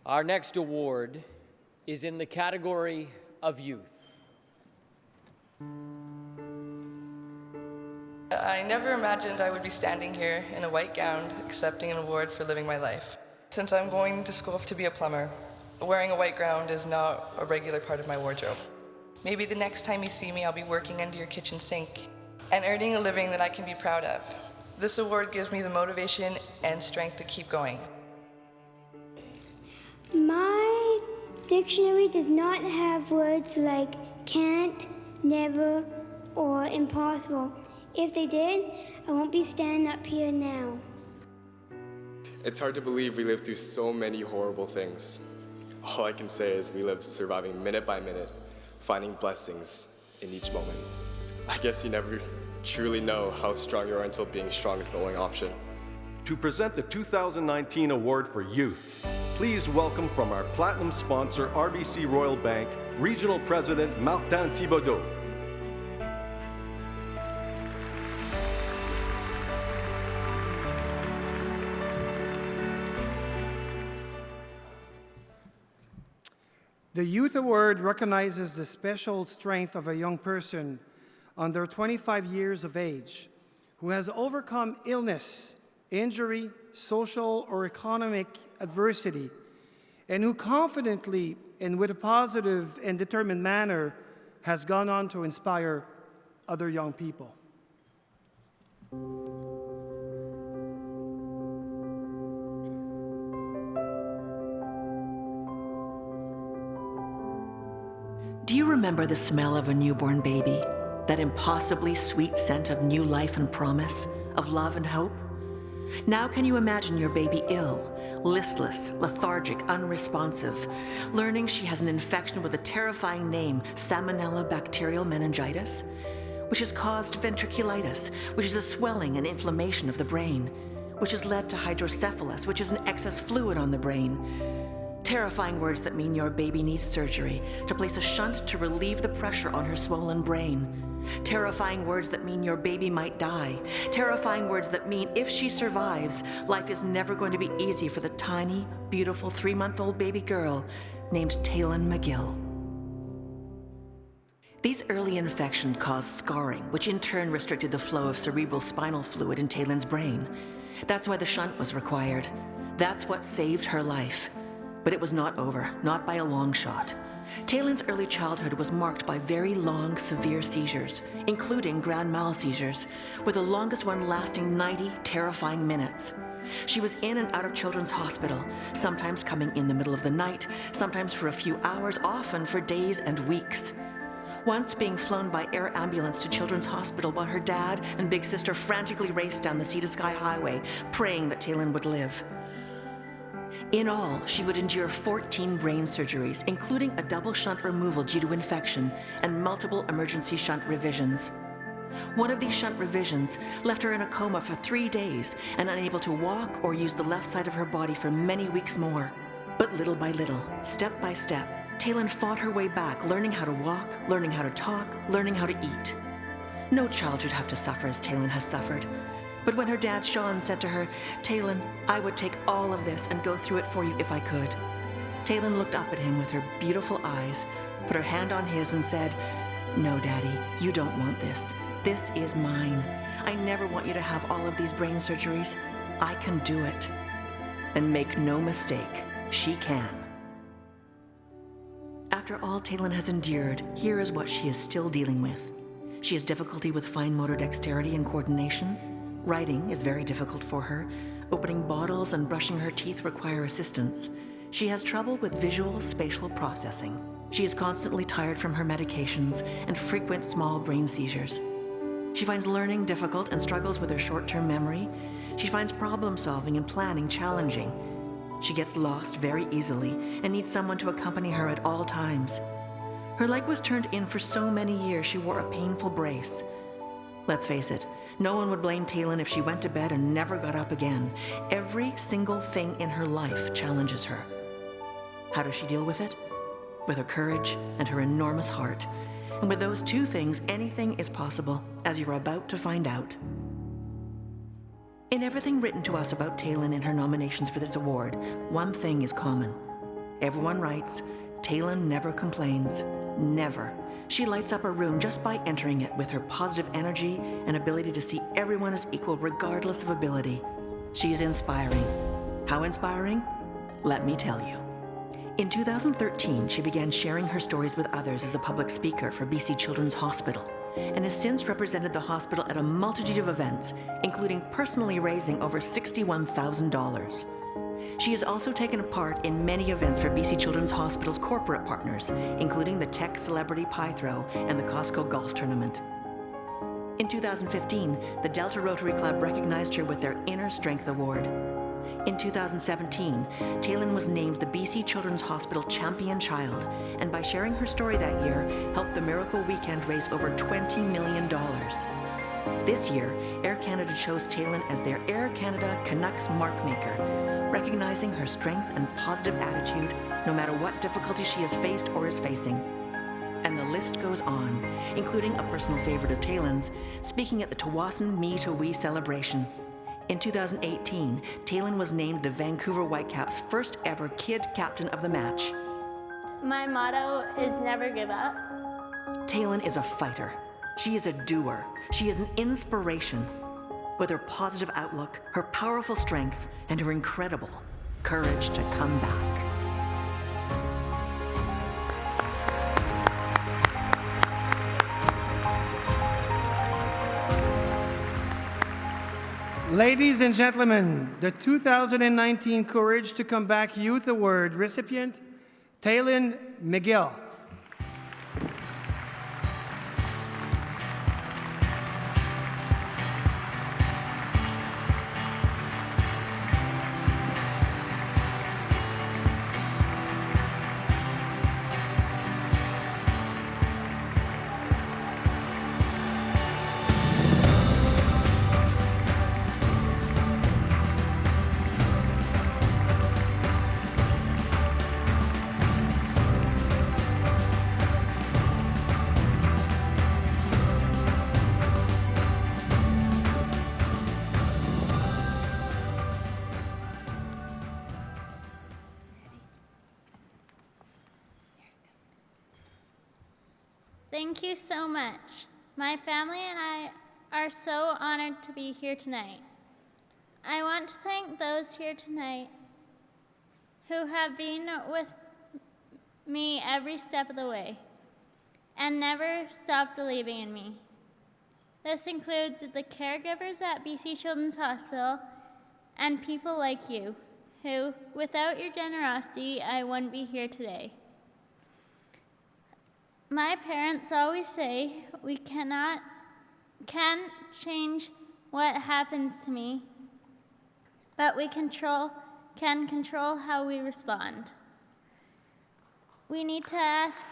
Our next award is in the category of youth. I never imagined I would be standing here in a white gown accepting an award for living my life. Since I'm going to school to be a plumber, wearing a white gown is not a regular part of my wardrobe. Maybe the next time you see me, I'll be working under your kitchen sink and earning a living that I can be proud of. This award gives me the motivation and strength to keep going. My dictionary does not have words like can't, never, or impossible. If they did, I won't be standing up here now. It's hard to believe we lived through so many horrible things. All I can say is we lived surviving minute by minute, finding blessings in each moment. I guess you never truly know how strong you are until being strong is the only option. To present the 2019 Award for Youth, please welcome from our platinum sponsor, RBC Royal Bank, Regional President Martin Thibodeau. The Youth Award recognizes the special strength of a young person under 25 years of age who has overcome illness, injury, social or economic adversity, and who confidently and with a positive and determined manner has gone on to inspire other young people. Do you remember the smell of a newborn baby? That impossibly sweet scent of new life and promise, of love and hope? Now can you imagine your baby ill, listless, lethargic, unresponsive, learning she has an infection with a terrifying name, Salmonella bacterial meningitis, which has caused ventriculitis, which is a swelling and inflammation of the brain, which has led to hydrocephalus, which is an excess fluid on the brain. Terrifying words that mean your baby needs surgery to place a shunt to relieve the pressure on her swollen brain. Terrifying words that mean your baby might die. Terrifying words that mean if she survives, life is never going to be easy for the tiny, beautiful 3-month-old baby girl named TAYLIN MCGILL. These early infections caused scarring, which in turn restricted the flow of cerebral spinal fluid in TAYLIN's brain. That's why the shunt was required. That's what saved her life. But it was not over, not by a long shot. TAYLIN's early childhood was marked by very long, severe seizures, including grand mal seizures, with the longest one lasting 90 terrifying minutes. She was in and out of children's hospital, sometimes coming in the middle of the night, sometimes for a few hours, often for days and weeks. Once being flown by air ambulance to Children's Hospital while her dad and big sister frantically raced down the Sea to Sky Highway, praying that TAYLIN would live. In all, she would endure 14 brain surgeries, including a double shunt removal due to infection and multiple emergency shunt revisions. One of these shunt revisions left her in a coma for 3 days and unable to walk or use the left side of her body for many weeks more. But little by little, step by step, TAYLIN fought her way back, learning how to walk, learning how to talk, learning how to eat. No child should have to suffer as TAYLIN has suffered. But when her dad, Sean, said to her, "TAYLIN, I would take all of this and go through it for you if I could," TAYLIN looked up at him with her beautiful eyes, put her hand on his and said, "No, Daddy, you don't want this. This is mine. I never want you to have all of these brain surgeries. I can do it." And make no mistake, she can. After all TAYLIN has endured, here is what she is still dealing with. She has difficulty with fine motor dexterity and coordination. Writing is very difficult for her. Opening bottles and brushing her teeth require assistance. She has trouble with visual spatial processing. She is constantly tired from her medications and frequent small brain seizures. She finds learning difficult and struggles with her short-term memory. She finds problem solving and planning challenging. She gets lost very easily and needs someone to accompany her at all times. Her leg was turned in for so many years she wore a painful brace. Let's face it, no one would blame TAYLIN if she went to bed and never got up again. Every single thing in her life challenges her. How does she deal with it? With her courage and her enormous heart. And with those two things, anything is possible, as you're about to find out. In everything written to us about TAYLIN in her nominations for this award, one thing is common. Everyone writes, TAYLIN never complains. Never. She lights up a room just by entering it with her positive energy and ability to see everyone as equal regardless of ability. She is inspiring. How inspiring? Let me tell you. In 2013, she began sharing her stories with others as a public speaker for BC Children's Hospital, and has since represented the hospital at a multitude of events, including personally raising over $61,000. She has also taken part in many events for BC Children's Hospital's corporate partners, including the Tech Celebrity Pie Throw and the Costco Golf Tournament. In 2015, the Delta Rotary Club recognized her with their Inner Strength Award. In 2017, TAYLIN was named the BC Children's Hospital Champion Child, and by sharing her story that year, helped the Miracle Weekend raise over $20 million. This year, Air Canada chose TAYLIN as their Air Canada Canucks Markmaker, recognizing her strength and positive attitude no matter what difficulty she has faced or is facing. And the list goes on, including a personal favorite of TAYLIN's, speaking at the Tawasin Me to We celebration. In 2018, TAYLIN was named the Vancouver Whitecaps' first ever kid captain of the match. My motto is never give up. TAYLIN is a fighter. She is a doer. She is an inspiration. With her positive outlook, her powerful strength, and her incredible courage to come back. Ladies and gentlemen, the 2019 Courage to Come Back Youth Award recipient, TAYLIN McGill. Thank you so much. My family and I are so honored to be here tonight. I want to thank those here tonight who have been with me every step of the way and never stopped believing in me. This includes the caregivers at BC Children's Hospital and people like you, who, without your generosity, I wouldn't be here today. My parents always say we can't change what happens to me, but we can control how we respond. We need to ask,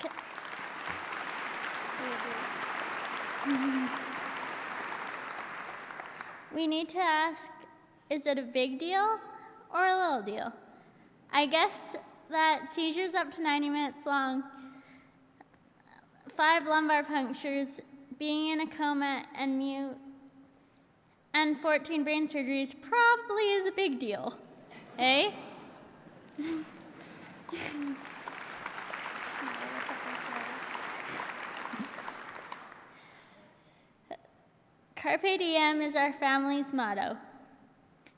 is it a big deal or a little deal? I guess that seizures up to 90 minutes long, 5 lumbar punctures, being in a coma and mute, and 14 brain surgeries probably is a big deal, eh? Carpe diem is our family's motto.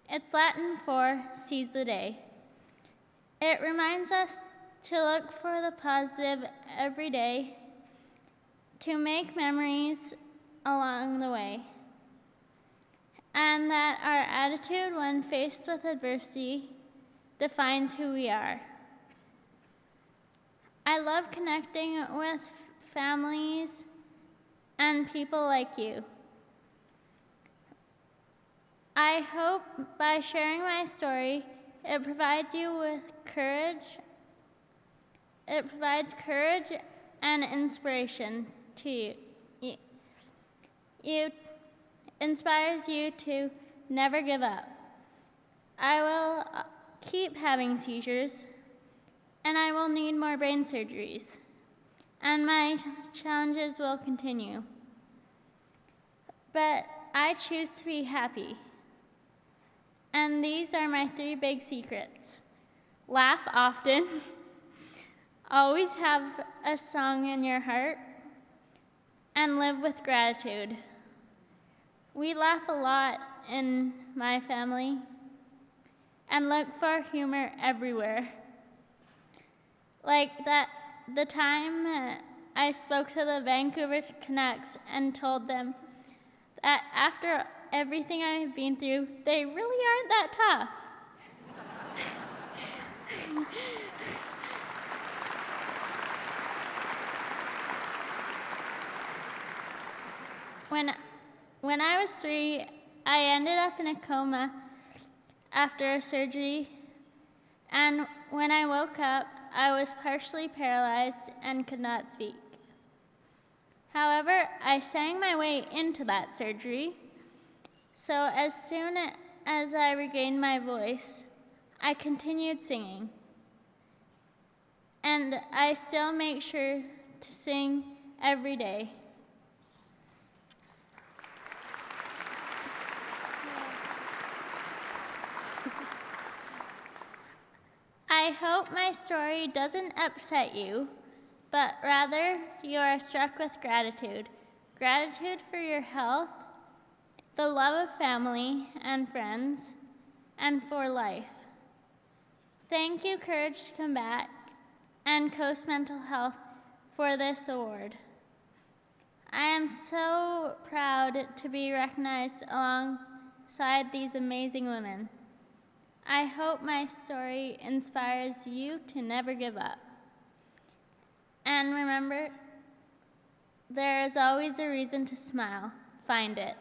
It's Latin for seize the day. It reminds us to look for the positive every day, to make memories along the way, and that our attitude when faced with adversity defines who we are. I love connecting with families and people like you. I hope by sharing my story, it provides you with courage. It provides courage and inspiration to you. It inspires you to never give up. I will keep having seizures, and I will need more brain surgeries, and my challenges will continue. But I choose to be happy. And these are my 3 big secrets. Laugh often, Always have a song in your heart and live with gratitude. We laugh a lot in my family and look for humor everywhere. Like the time I spoke to the Vancouver Canucks and told them that after everything I've been through, they really aren't that tough. When I was 3, I ended up in a coma after a surgery, and when I woke up, I was partially paralyzed and could not speak. However, I sang my way into that surgery, so as soon as I regained my voice, I continued singing. And I still make sure to sing every day. I hope my story doesn't upset you, but rather you are struck with gratitude. Gratitude for your health, the love of family and friends, and for life. Thank you, Courage to Come Back, and Coast Mental Health for this award. I am so proud to be recognized alongside these amazing women. I hope my story inspires you to never give up. And remember, there is always a reason to smile. Find it.